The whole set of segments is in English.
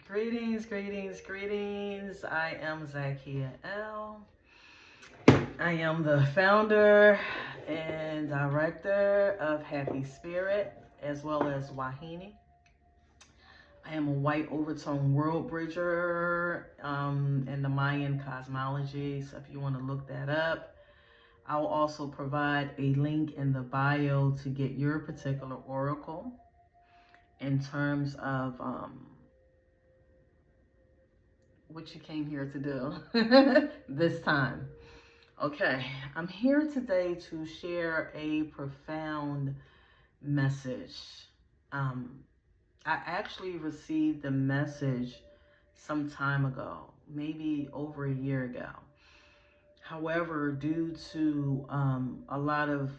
Greetings, greetings, greetings. I am Zakia L. I am the founder and director of Happy Spirit as well as Wahini. I am a White Overtone Worldbridger in the Mayan cosmology. So if you want to look that up, I'll also provide a link in the bio to get your particular oracle in terms of what you came here to do this time. Okay, I'm here today to share a profound message. Um, I actually received the message some time ago, maybe over a year ago. However, due to a lot of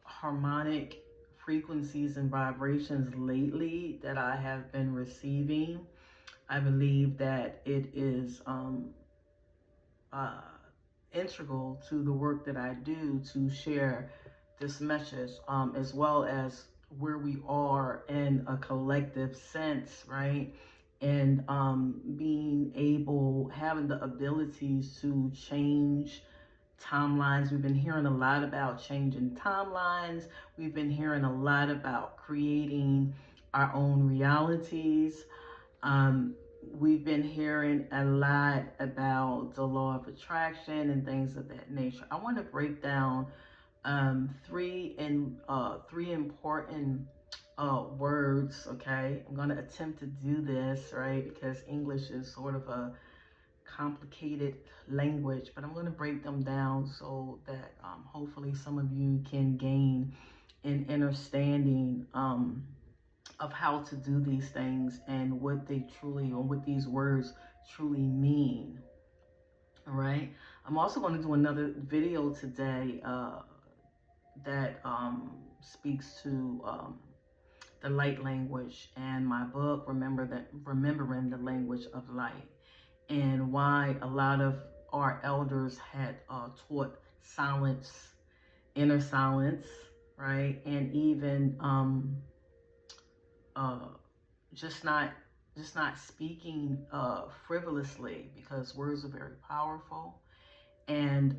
harmonic frequencies and vibrations lately that I have been receiving, I believe that it is uh, integral to the work that I do to share this message, as well as where we are in a collective sense, right? And being able, having the abilities to change timelines. We've been hearing a lot about changing timelines. We've been hearing a lot about creating our own realities. Um, we've been hearing a lot about the law of attraction and things of that nature. I want to break down three important words. Okay, I'm going to attempt to do this right because English is sort of a complicated language, but I'm going to break them down so that hopefully some of you can gain an understanding of how to do these things and what they truly, or what these words truly mean. All right. I'm also going to do another video today that speaks to the light language and my book, Remembering the Language of Light, and why a lot of our elders had taught silence, inner silence, right, and even uh, just not speaking frivolously, because words are very powerful, and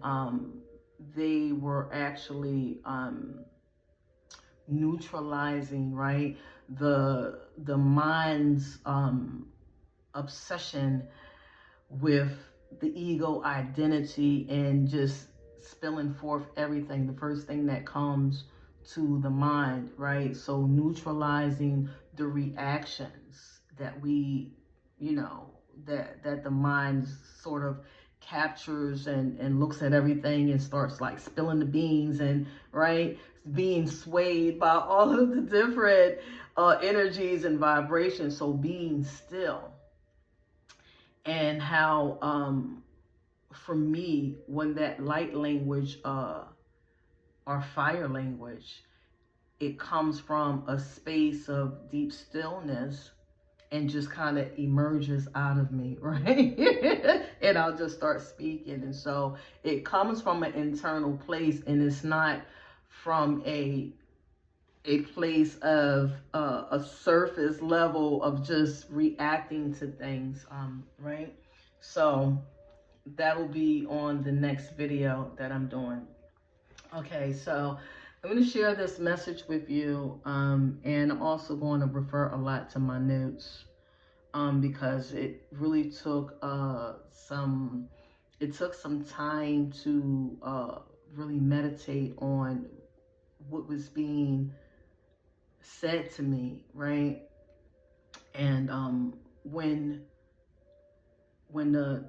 they were actually neutralizing, right, the mind's obsession with the ego identity and just spilling forth everything, the first thing that comes to the mind, right? So neutralizing the reactions that we, that the mind sort of captures and looks at everything and starts like spilling the beans and, right, being swayed by all of the different energies and vibrations. So being still, and how for me, when that light language or fire language, it comes from a space of deep stillness and just kind of emerges out of me, right? And I'll just start speaking. And so it comes from an internal place, and it's not from a place of a surface level of just reacting to things, right? So that'll be on the next video that I'm doing. Okay, so I'm going to share this message with you, and I'm also going to refer a lot to my notes, because it really took some time to really meditate on what was being said to me, right? And when the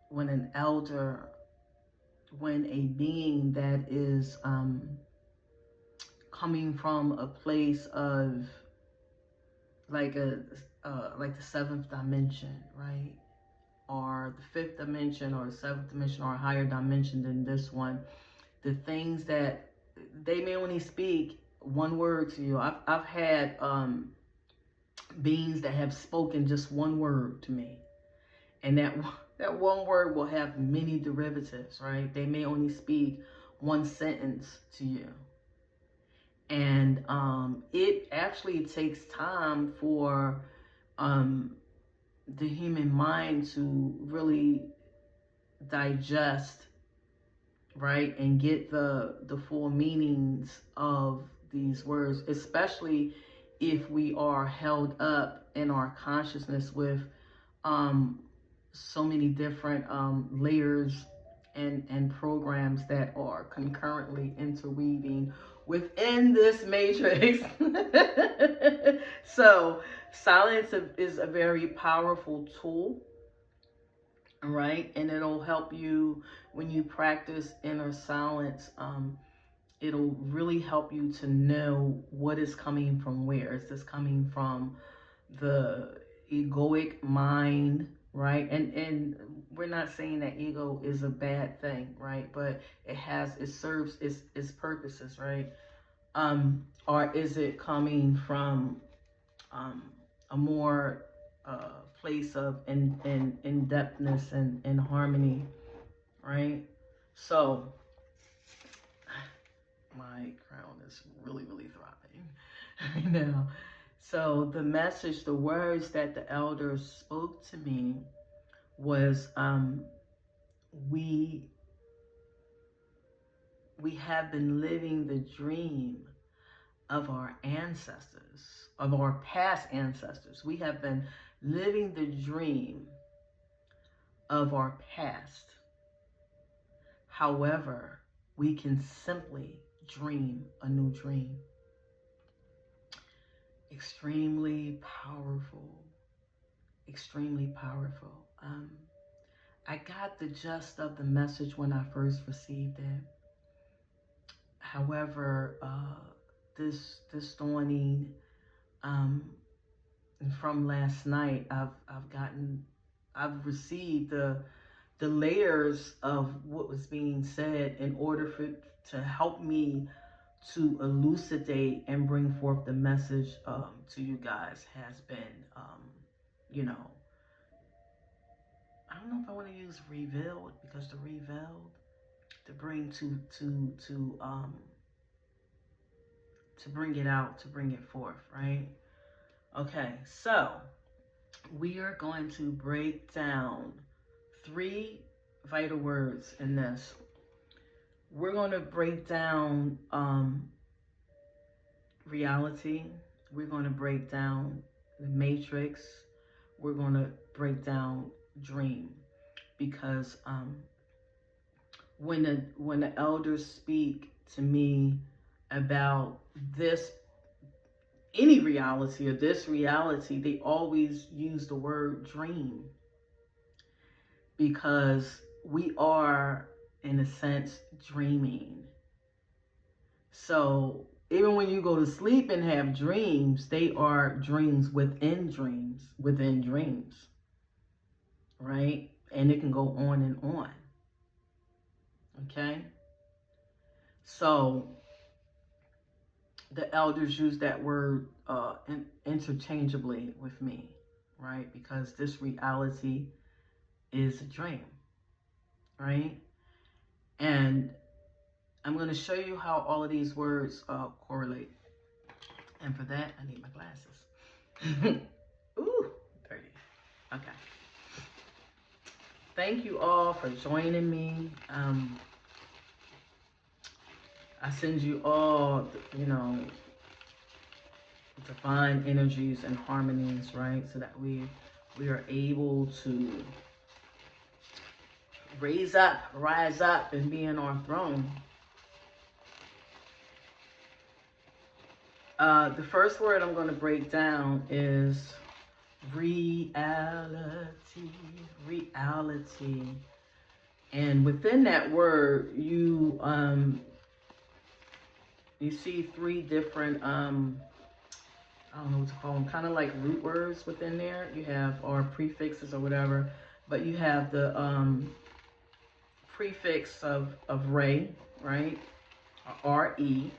when an elder, when a being that is coming from a place of like like the seventh dimension, right, or the fifth dimension, or the seventh dimension, or a higher dimension than this one, the things that they may only speak one word to you. I've had beings that have spoken just one word to me, and that one word will have many derivatives, right? They may only speak one sentence to you, and it actually takes time for the human mind to really digest, right, and get the full meanings of these words, especially if we are held up in our consciousness with um, so many different layers and programs that are concurrently interweaving within this matrix. So silence is a very powerful tool, right? And it'll help you when you practice inner silence. It'll really help you to know what is coming from where. Is this coming from the egoic mind, right? And we're not saying that ego is a bad thing, right? But it serves its purposes, right? Or is it coming from a more place of in depthness and harmony, right? So my crown is really throbbing now. So the message, the words that the elders spoke to me was, we have been living the dream of our ancestors, of our past ancestors. We have been living the dream of our past. However, we can simply dream a new dream. Extremely powerful. Extremely powerful. I got the gist of the message when I first received it. However, this dawning from last night, I've received the layers of what was being said in order to help me to elucidate and bring forth the message to you guys has been, you know, I don't know if I want to use revealed, because the revealed to bring to bring it out, to bring it forth, right? Okay, so we are going to break down 3 vital words in this. We're going to break down reality. We're going to break down the matrix. We're going to break down dream, because when the elders speak to me about this, any reality or this reality, they always use the word dream, because we are, in a sense, dreaming. So even when you go to sleep and have dreams, they are dreams within dreams, within dreams, right? And it can go on and on. Okay? So the elders use that word interchangeably with me, right? Because this reality is a dream, right? And I'm going to show you how all of these words correlate. And for that, I need my glasses. Ooh, dirty. Okay. Thank you all for joining me. I send you all, you know, divine energies and harmonies, right? So that we are able to rise up, and be in our throne. The first word I'm going to break down is reality. Reality. And within that word, you see 3 different I don't know what to call them, kind of like root words within there. You have, or prefixes or whatever, but you have the prefix of Re, right? R-E,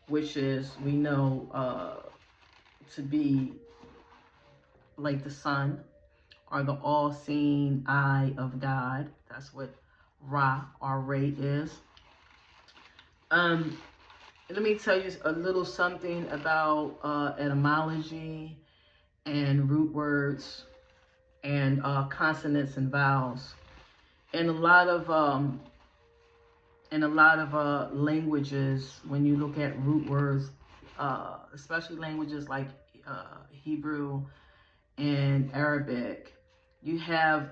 which is, we know to be like the sun, or the all-seeing eye of God. That's what Ra, or Re is. Let me tell you a little something about etymology and root words. and consonants and vowels. In a lot of languages, when you look at root words, especially languages like Hebrew and Arabic, you have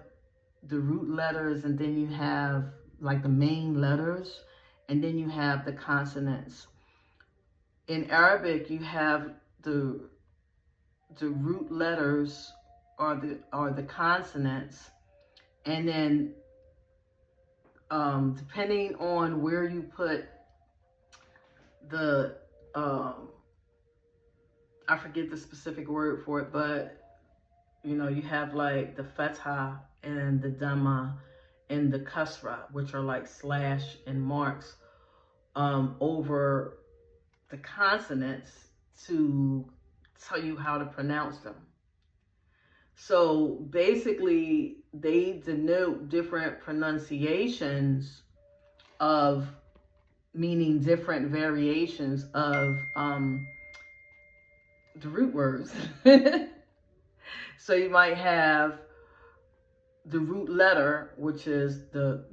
the root letters, and then you have like the main letters, and then you have the consonants. In Arabic, you have the root letters or the consonants, and then depending on where you put the I forget the specific word for it, but you know, you have like the fatha and the dhamma and the kasra, which are like slash and marks over the consonants to tell you how to pronounce them. So basically, they denote different pronunciations of, meaning different variations of the root words. So you might have the root letter, which is the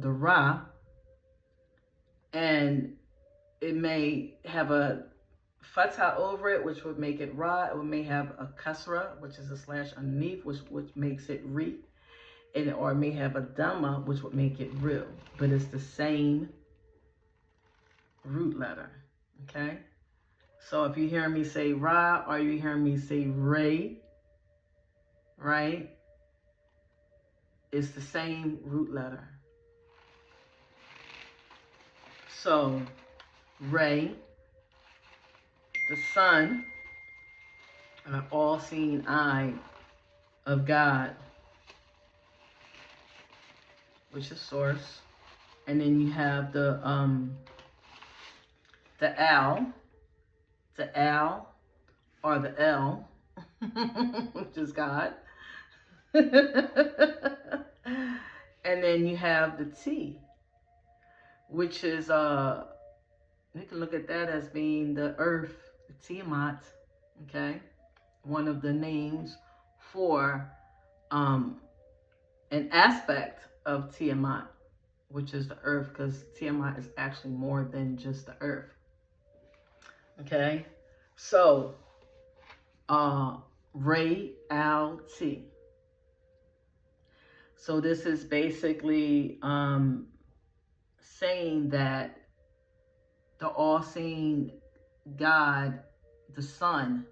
ra, and it may have a fatha over it, which would make it ra. It may have a kasra, which is a slash underneath, which makes it ri, or it may have a dhamma, which would make it ru. But it's the same root letter. Okay. So if you hear me say ra, or you hear me say ray, right? It's the same root letter. So Ray, the sun, an all-seeing eye of God, which is source, and then you have the owl, or the L, which is God. And then you have the T, which is you can look at that as being the earth, the Tiamat, okay? One of the names for an aspect of Tiamat, which is the earth, because Tiamat is actually more than just the earth. Okay? So Ray Al T. So this is basically saying that the all-seeing God, the sun,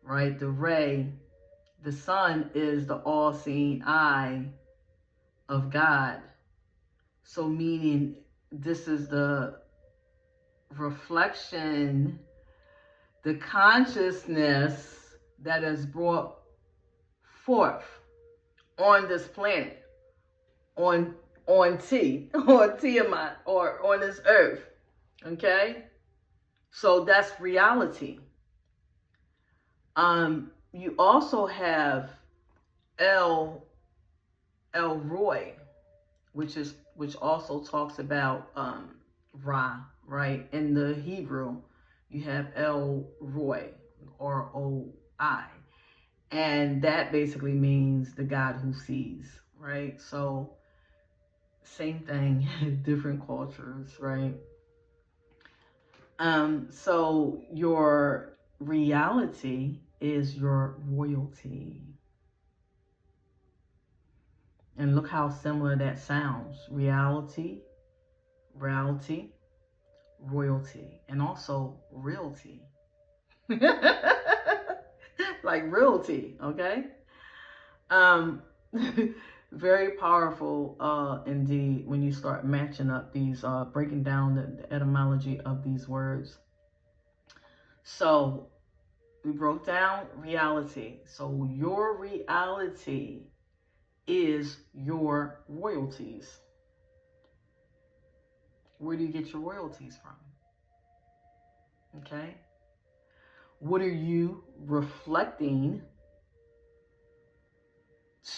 right? The ray, the sun is the all-seeing eye of God. So meaning this is the reflection, the consciousness that is brought forth on this planet, on Tiamat, or on this earth. Okay? So that's reality. You also have El Roy, which also talks about Ra, right? In the Hebrew, you have El Roy, or O-I. And that basically means the God who sees, right? So same thing, different cultures, right? So your reality is your royalty. And look how similar that sounds. Reality, royalty, and also realty. Like realty, okay? Very powerful indeed when you start matching up these, breaking down the etymology of these words. So we broke down reality. So your reality is your royalties. Where do you get your royalties from? Okay? What are you reflecting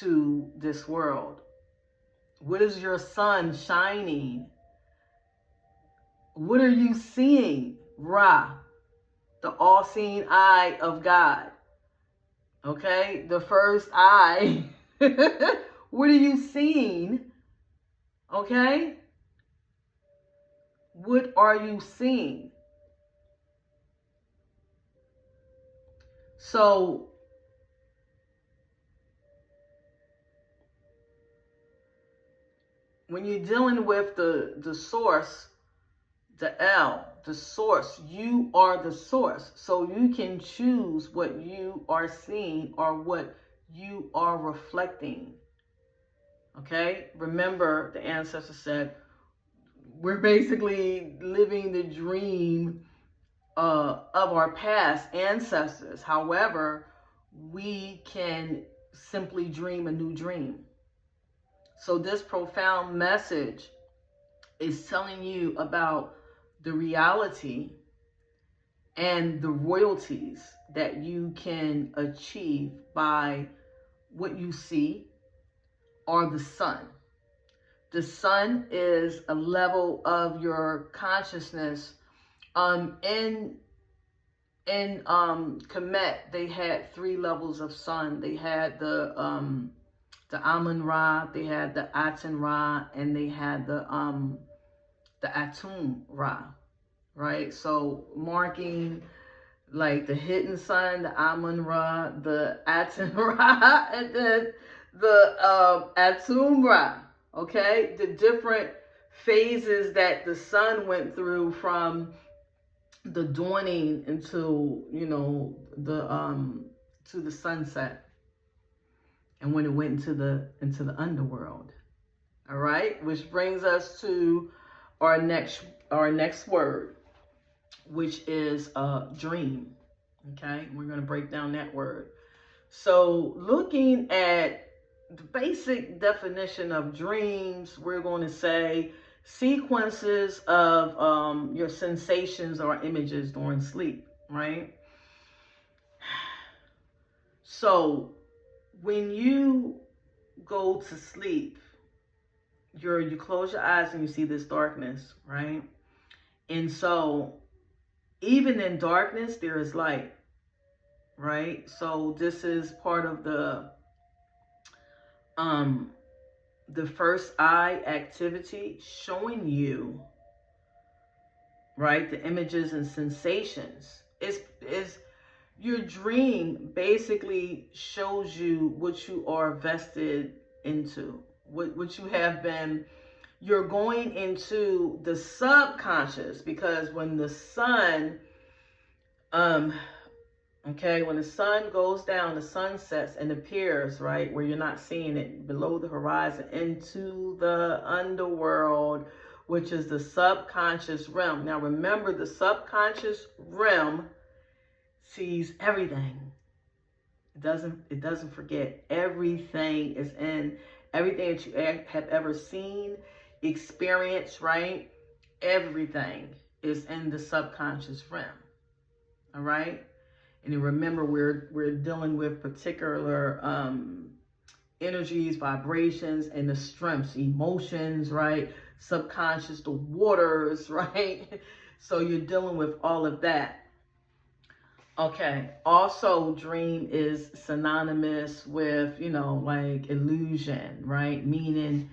to this world? What is your sun shining? What are you seeing? Ra, the all-seeing eye of God, Okay, the first eye. What are you seeing? Okay, what are you seeing? So when you're dealing with the source, the L, the source, you are the source. So you can choose what you are seeing or what you are reflecting. Okay, remember the ancestor said we're basically living the dream of our past ancestors. However, we can simply dream a new dream. So this profound message is telling you about the reality and the royalties that you can achieve by what you see or the sun. The sun is a level of your consciousness. In Kemet, they had 3 levels of sun. They had the Amun Ra, they had the Aten Ra, and they had the Atum Ra, right? So marking like the hidden sun, the Amun Ra, the Aten Ra, and then the Atum Ra. Okay, the different phases that the sun went through from the dawning into, you know, the to the sunset, and when it went into the underworld. All right, which brings us to our next word, which is dream. Okay, we're going to break down that word. So looking at the basic definition of dreams, we're going to say sequences of your sensations or images during sleep, right? So when you go to sleep, you close your eyes and you see this darkness, right? And so even in darkness, there is light, right? So this is part of the first eye activity, showing you, right, the images and sensations. Is your dream basically shows you what you are vested into, what you have been. You're going into the subconscious, because when the sun okay, when the sun goes down, the sun sets and appears, right, where you're not seeing it, below the horizon, into the underworld, which is the subconscious realm. Now remember, the subconscious realm sees everything. It doesn't forget. Everything is in, everything that you have ever seen, experienced, right? Everything is in the subconscious realm. All right? And remember, we're dealing with particular energies, vibrations, and the strengths, emotions, right? Subconscious, the waters, right? So you're dealing with all of that. Okay. Also, dream is synonymous with, you know, like illusion, right? Meaning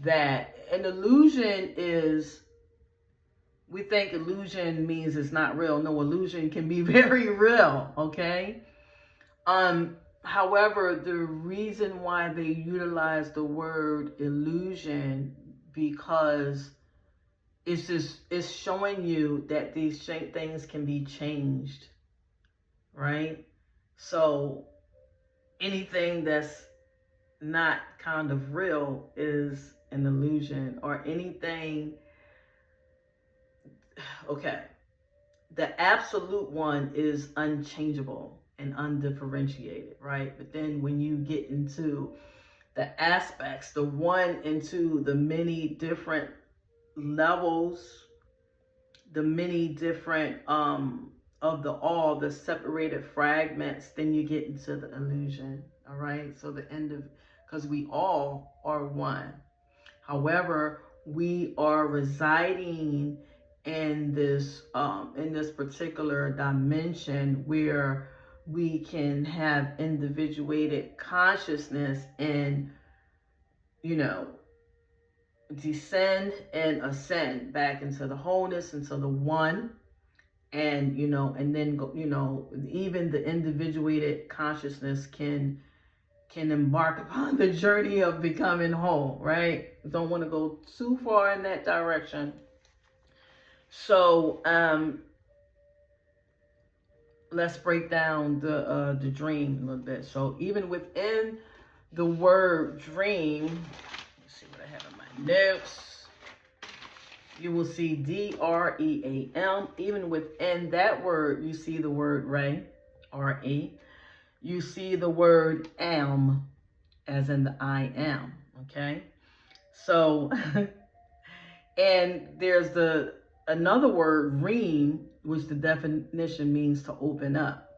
that an illusion is, we think illusion means it's not real. No, illusion can be very real, okay? However, the reason why they utilize the word illusion, because it's showing you that these things can be changed, right? So anything that's not kind of real is an illusion, or anything. Okay, the absolute one is unchangeable and undifferentiated, right? But then when you get into the aspects, the one into the many different levels, the many different of the all, the separated fragments, then you get into the illusion. All right, so the end of, because we all are one. However, we are residing in this particular dimension where we can have individuated consciousness and, you know, descend and ascend back into the wholeness, into the one. And, you know, and then go, you know, even the individuated consciousness can embark upon the journey of becoming whole, right? Don't want to go too far in that direction. So let's break down the dream a little bit. So even within the word dream, let's see what I have in my notes. You will see D-R-E-A-M. Even within that word, you see the word Ray, R-E. You see the word am, as in the I am, okay? So, and there's another word, reem, which the definition means to open up.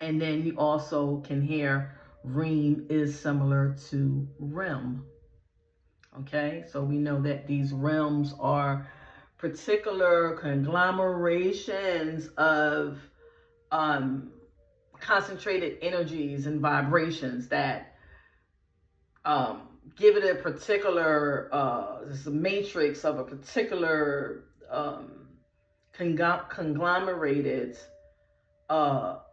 And then you also can hear reem is similar to rim. Okay, so we know that these realms are particular conglomerations of concentrated energies and vibrations that give it a particular this matrix of a particular conglomerated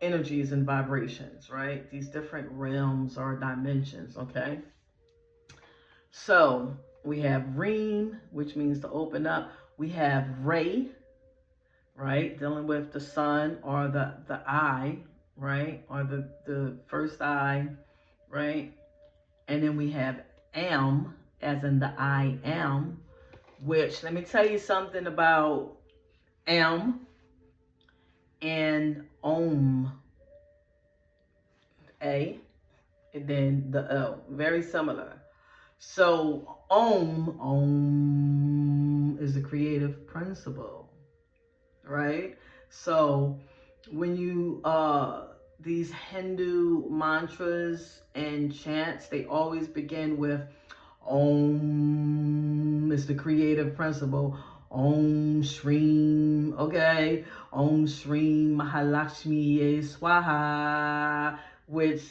energies and vibrations, right? These different realms or dimensions, okay? So we have reem, which means to open up. We have ray, right? Dealing with the sun or the eye, right? Or the first eye, right? And then we have am, as in the I am, which, let me tell you something about am and om. A, and then the O. Very similar. So Om is the creative principle, right? So when you these Hindu mantras and chants, they always begin with Om is the creative principle. Om Shreem, okay? Om Shreem Mahalakshmi Swaha, which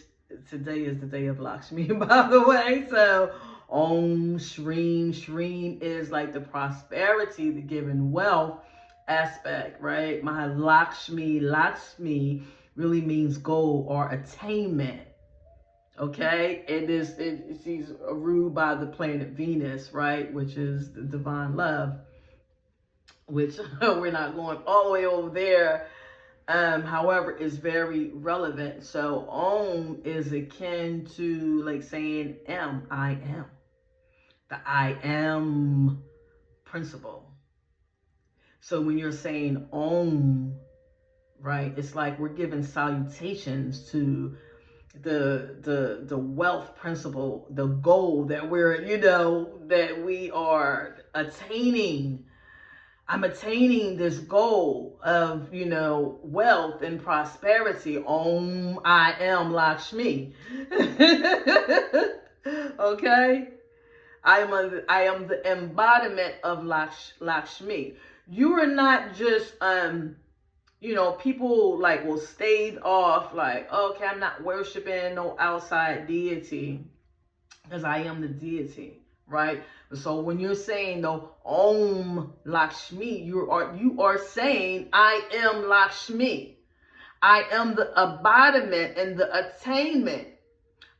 today is the day of Lakshmi, by the way. So Om Shreem. Shreem is like the prosperity, the giving wealth aspect, right? Mahalakshmi, Lakshmi really means goal or attainment. Okay, she's ruled by the planet Venus, right, which is the divine love, which we're not going all the way over there. However, is very relevant. So Om is akin to like saying am, I am. The I am principle. So when you're saying Om, right, it's like we're giving salutations to the wealth principle, the goal that we're, you know, that we are attaining. I'm attaining this goal of, you know, wealth and prosperity. Om, I am Lakshmi. Okay? I am the embodiment of Lakshmi. You are not just, you know, people like will stave off like, okay, I'm not worshiping no outside deity because I am the deity, right? So when you're saying the Om Lakshmi, you are saying I am Lakshmi. I am the embodiment and the attainment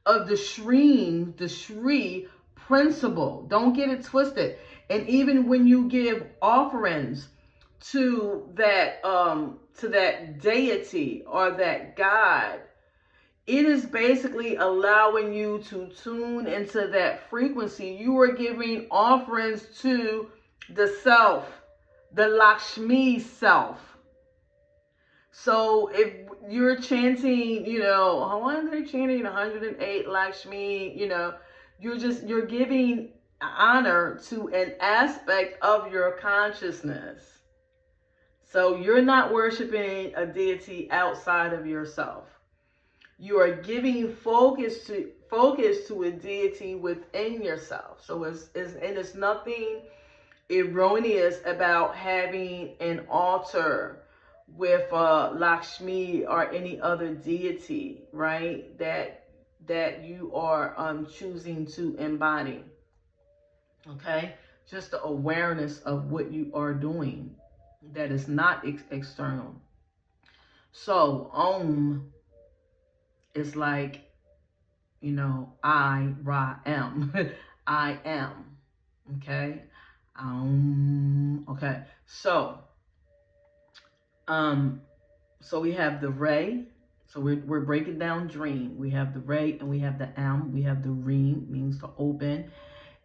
of the Shreem, the Shri principle. Don't get it twisted. And even when you give offerings to that deity or that God, it is basically allowing you to tune into that frequency. You are giving offerings to the self, the Lakshmi self. So if you're chanting, you know, how long are they chanting 108 Lakshmi, you know, you're giving honor to an aspect of your consciousness. So you're not worshiping a deity outside of yourself. You are giving focus to a deity within yourself. So it's nothing erroneous about having an altar with Lakshmi or any other deity, right? That you are choosing to embody. Okay, just the awareness of what you are doing that is not external. So is like, you know, I am. I am. Okay. Okay. So we have the Ray. So we're breaking down dream. We have the Ray and we have the we have the Reem, means to open,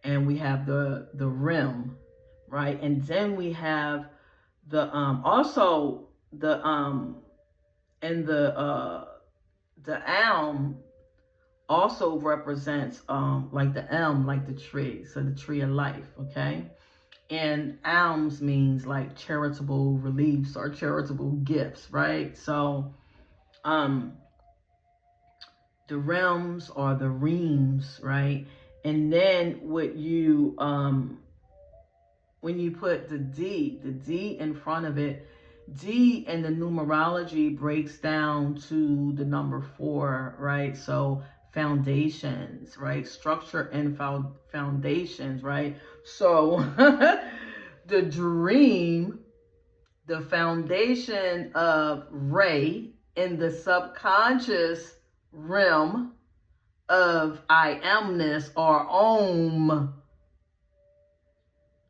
and we have the Rim, right? And then we have the also the and the also represents like the like the tree, so the tree of life, okay? And alms means like charitable reliefs or charitable gifts, right? So the realms or the reams, right? And then what you when you put the D in front of it, D in the numerology breaks down to the number 4, right? So foundations, right? Structure and foundations, right? So the dream, the foundation of Ray in the subconscious realm of I amness or Om.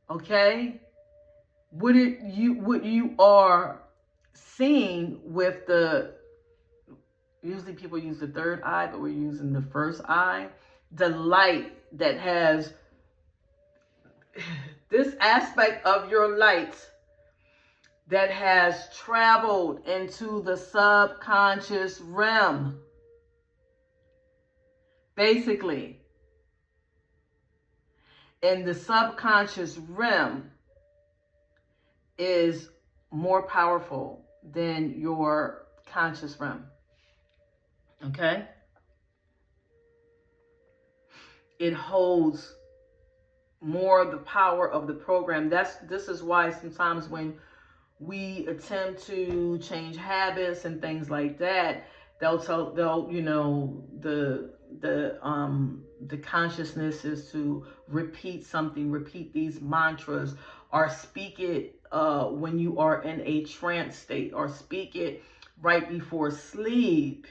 Okay? What you are seeing with the, usually people use the third eye, but we're using the first eye, the light that has this aspect of your light that has traveled into the subconscious realm. Basically, in the subconscious realm is more powerful than your conscious realm. Okay? It holds more of the power of the program. This is why sometimes when we attempt to change habits and things like that, they'll you know, the consciousness is to repeat something, repeat these mantras, or speak it when you are in a trance state, or speak it right before sleep,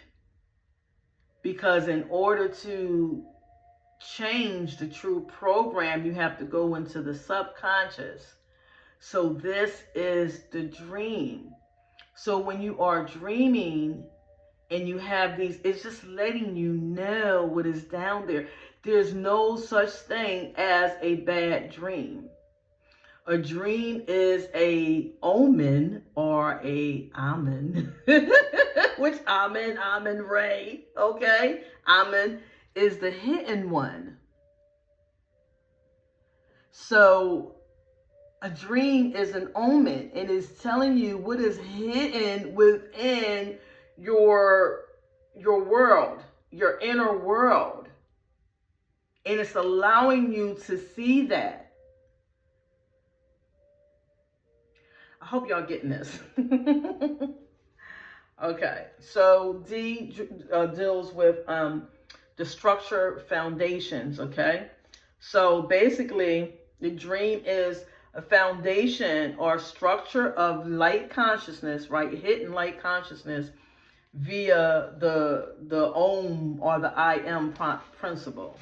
because in order to change the true program, you have to go into the subconscious. So this is the dream. So when you are dreaming and you have these, it's just letting you know what is down there. There's no such thing as a bad dream. A dream is a omen or a amen. Which amen, Ray, okay? Amen is the hidden one. So a dream is an omen and is telling you what is hidden within your world, your inner world. And it's allowing you to see that. I hope y'all getting this. Okay, so D deals with the structure foundations, okay? So basically, the dream is a foundation or structure of light consciousness, right? Hidden light consciousness via the Om or the I am principle.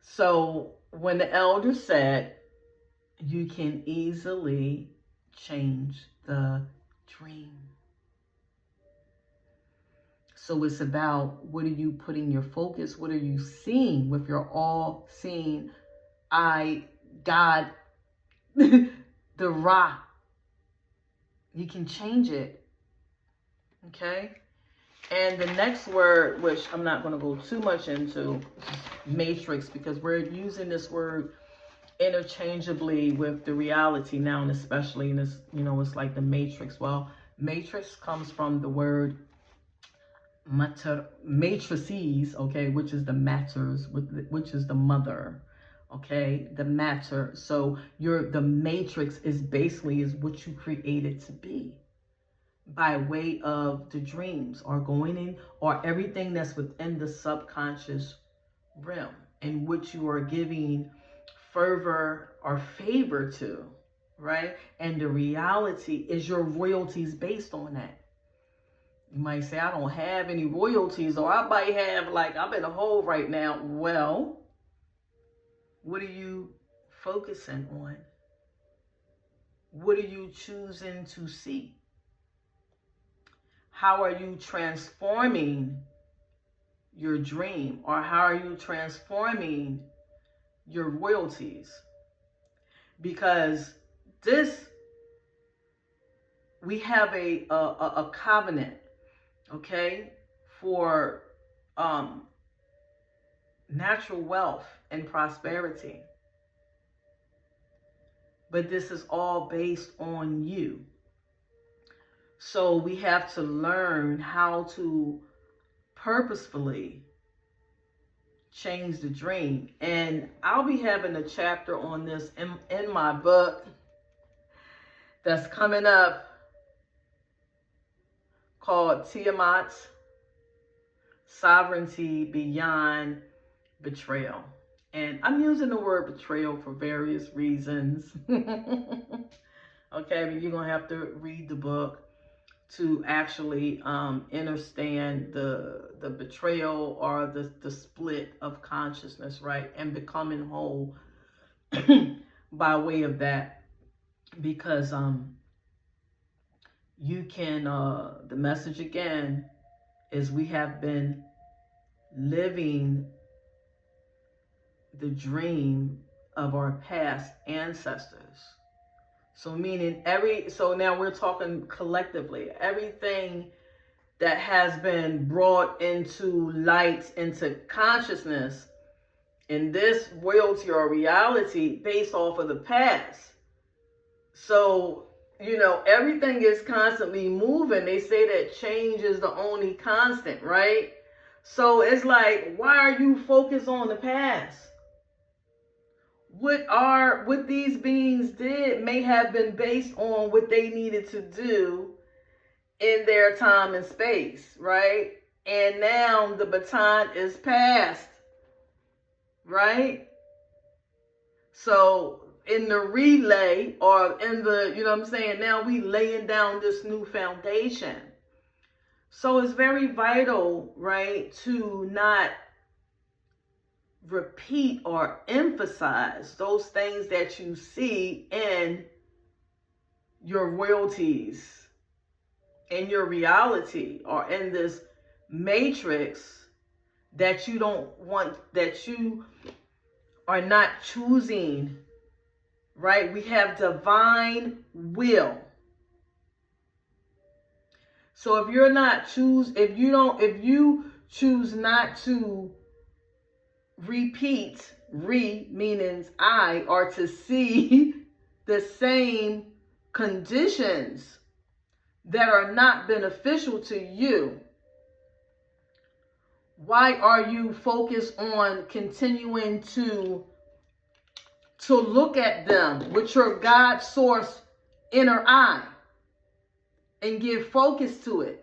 So when the elder said, you can easily change the dream. So it's about, what are you putting your focus? What are you seeing with your all-seeing eye, God, the Ra? You can change it. Okay? And the next word, which I'm not going to go too much into, matrix, because we're using this word interchangeably with the reality now, and especially in this, you know, it's like the matrix. Well, matrix comes from the word matrices, okay, which is the matters, which is the mother, Okay, the matter. So the matrix is basically is what you created to be by way of the dreams or going in or everything that's within the subconscious realm in which you are giving fervor or favor to, right? And the reality is your royalties based on that. You might say, I don't have any royalties, or I might have, like, I'm in a hole right now. Well, what are you focusing on? What are you choosing to see? How are you transforming your dream? Or how are you transforming your royalties? Because we have a covenant, okay, for natural wealth and prosperity. But this is all based on you. So we have to learn how to purposefully change the dream. And I'll be having a chapter on this in my book that's coming up called Tiamat's Sovereignty Beyond Betrayal. And I'm using the word betrayal for various reasons. Okay, but you're going to have to read the book to actually understand the betrayal or the split of consciousness, right? And becoming whole by way of that. Because you can, the message again is we have been living the dream of our past ancestors. So meaning so now we're talking collectively, everything that has been brought into light, into consciousness in this royalty or reality based off of the past. So, everything is constantly moving. They say that change is the only constant, right? So it's like, why are you focused on the past? What these beings did may have been based on what they needed to do in their time and space, right? And now the baton is passed, right? So in the relay, or in the, now we laying down this new foundation. So it's very vital, right, to not repeat or emphasize those things that you see in your royalties, in your reality, or in this matrix that you don't want, that you are not choosing, right? We have divine will. So if you choose not to repeat, means I, or to see the same conditions that are not beneficial to you, why are you focused on continuing to look at them with your God source inner eye and give focus to it?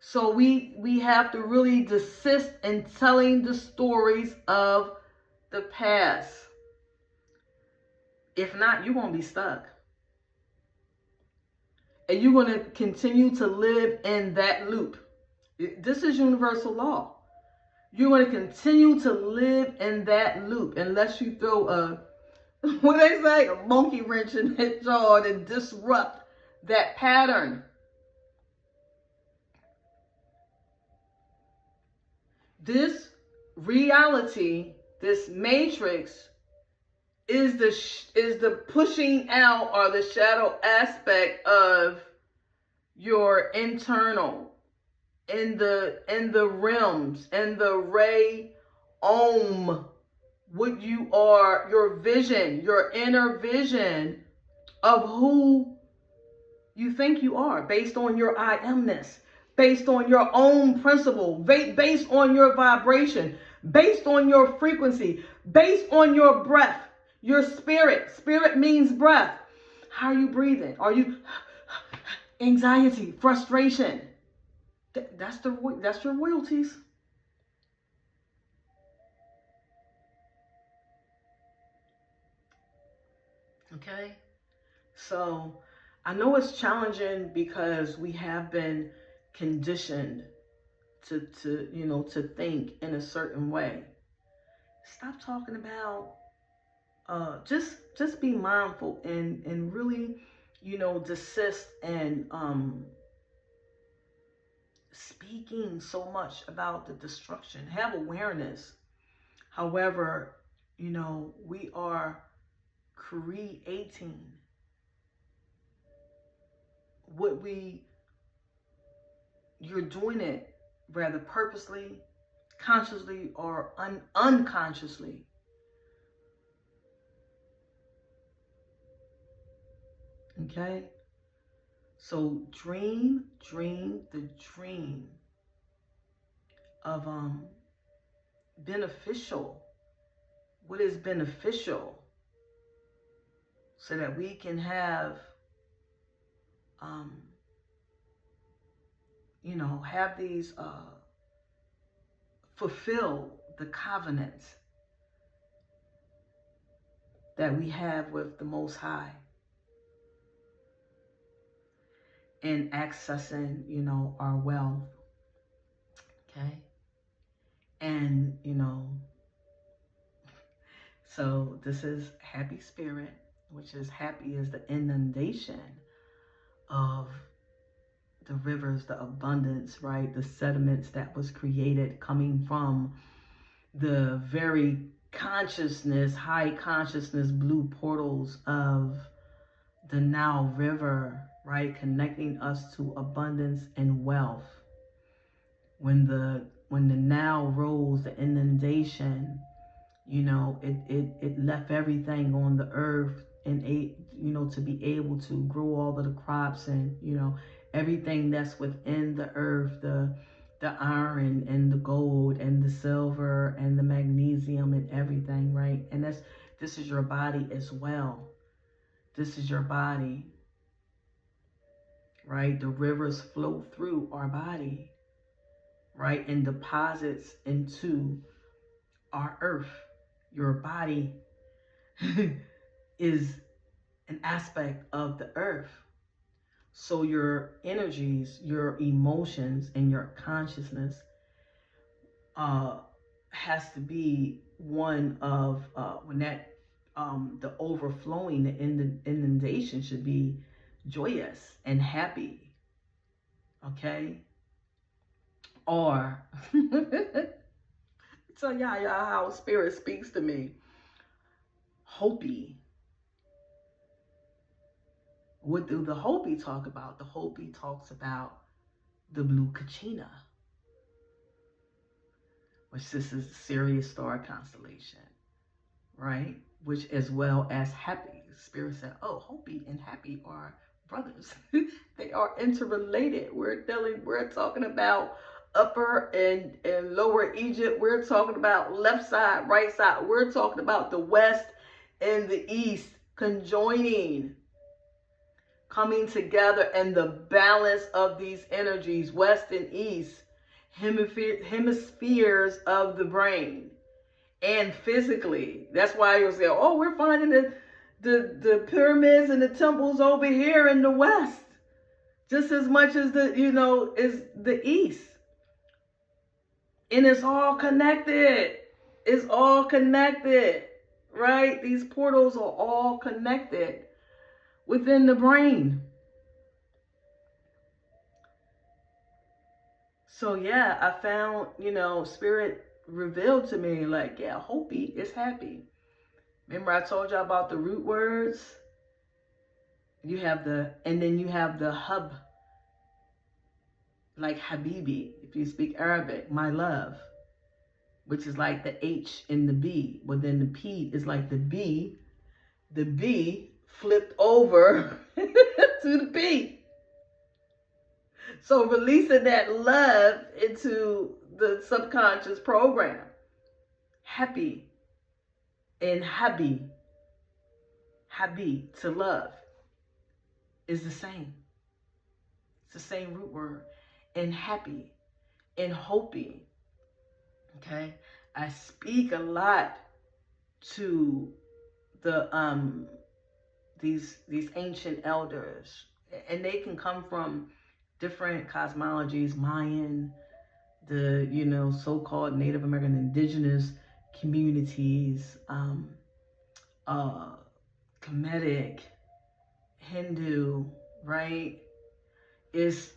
So we have to really desist in telling the stories of the past. If not, you're going to be stuck. And you're going to continue to live in that loop. This is universal law. You're going to continue to live in that loop unless you throw what they say, a monkey wrench in that jaw to disrupt that pattern. This reality, this matrix, is the pushing out or the shadow aspect of your internal, in the realms, in the ray what you are, your vision, your inner vision of who you think you are based on your I amness. based on your own principle, based on your vibration, based on your frequency, based on your breath, your spirit. Spirit means breath. How are you breathing? Are you anxiety, frustration? That's your royalties. Okay? So I know it's challenging because we have been conditioned to think in a certain way. Stop talking about just be mindful and really, desist and speaking so much about the destruction. Have awareness. However, we are creating what you're doing it rather purposely, consciously, or unconsciously. Okay? So dream the dream of beneficial, what is beneficial, so that we can have have these fulfill the covenants that we have with the Most High, and accessing, our wealth. Okay? And, so this is happy spirit, which is happy is the inundation of the rivers, the abundance, right? The sediments that was created coming from the very consciousness, high consciousness, blue portals of the Nile River, right? Connecting us to abundance and wealth. When the Nile rose, the inundation, it left everything on the earth, and to be able to grow all of the crops, and everything that's within the earth, the iron and the gold and the silver and the magnesium and everything, right? And this is your body as well. This is your body, right? The rivers flow through our body, right? And deposits into our earth. Your body is an aspect of the earth. So your energies, your emotions, and your consciousness has to be one of when that the overflowing, the inundation should be joyous and happy. Okay? Or tell y'all how spirit speaks to me. Hopi. What do the Hopi talk about? The Hopi talks about the blue Kachina, which this is the Sirius star constellation, right? Which, as well as Happy. Spirit said, oh, Hopi and Happy are brothers. They are interrelated. We're talking about Upper and Lower Egypt. We're talking about left side, right side. We're talking about the West and the East conjoining, coming together, and the balance of these energies, West and East, hemispheres of the brain, and physically. That's why you'll say, oh, we're finding the pyramids and the temples over here in the West, just as much as is the East. And it's all connected. It's all connected, right? These portals are all connected within the brain. So yeah, I found, spirit revealed to me, like, yeah, Hopi is happy. Remember I told y'all about the root words? And then you have the hub, like Habibi, if you speak Arabic, my love, which is like the H in the B. But then the P is like the B flipped over to the P. So releasing that love into the subconscious program. Happy and happy, happy to love is the same. It's the same root word. And happy and hoping. Okay. I speak a lot to the these ancient elders, and they can come from different cosmologies, Mayan, the so-called Native American indigenous communities, uh Kemetic, Hindu, right? It's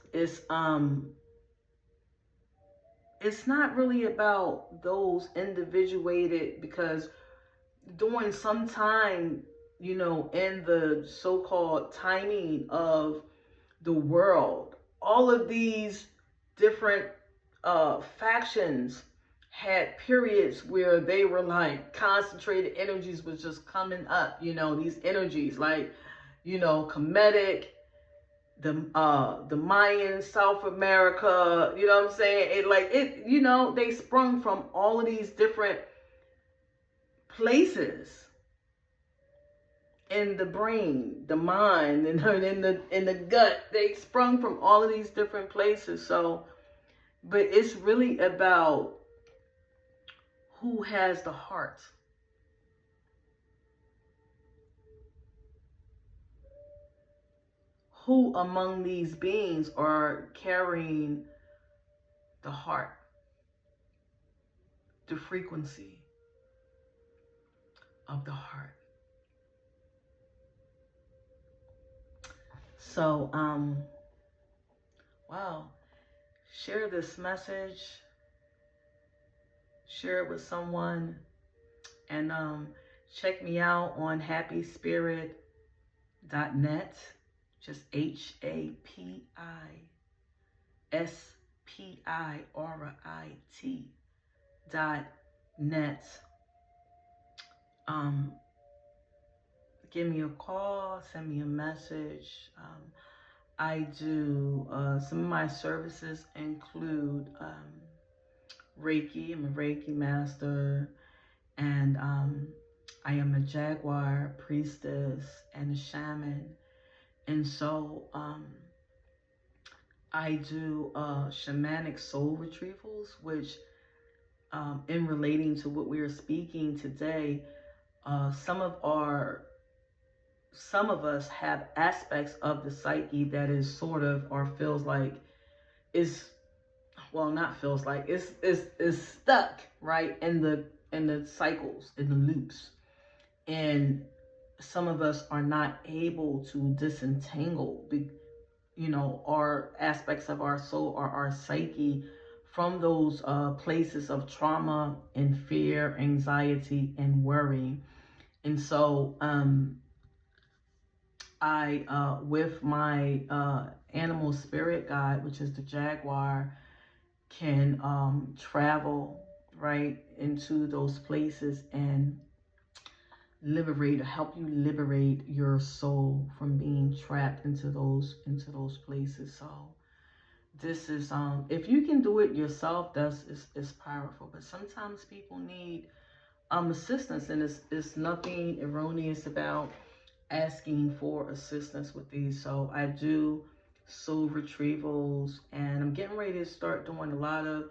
not really about those individuated, because during some time, in the so-called timing of the world, all of these different factions had periods where they were like concentrated energies was just coming up, these energies like, Kemetic, the Mayans, South America, you know what I'm saying? They sprung from all of these different places in the brain, the mind, and in the gut. They sprung from all of these different places. So, but it's really about who has the heart. Who among these beings are carrying the heart, the frequency of the heart. So, wow, share this message, share it with someone, and check me out on happyspirit.net, just HAPISPIRIT.net. Give me a call, send me a message. I do, some of my services include Reiki. I'm a Reiki master, and I am a Jaguar priestess and a shaman. And so I do shamanic soul retrievals, which in relating to what we are speaking today, some of us have aspects of the psyche that is sort of, or feels like is, well, not feels like, is stuck, right, in the cycles, in the loops. And some of us are not able to disentangle, our aspects of our soul or our psyche from those places of trauma and fear, anxiety, and worry. And so I, with my animal spirit guide, which is the Jaguar, can travel right into those places and help you liberate your soul from being trapped into those places. So this is if you can do it yourself, it's powerful. But sometimes people need assistance, and it's nothing erroneous about asking for assistance with these. So I do soul retrievals, and I'm getting ready to start doing a lot of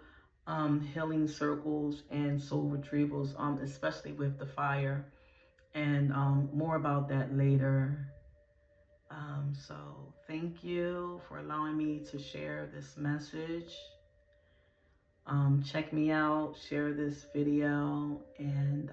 healing circles and soul retrievals, especially with the fire, and more about that later. So thank you for allowing me to share this message. Check me out, share this video, and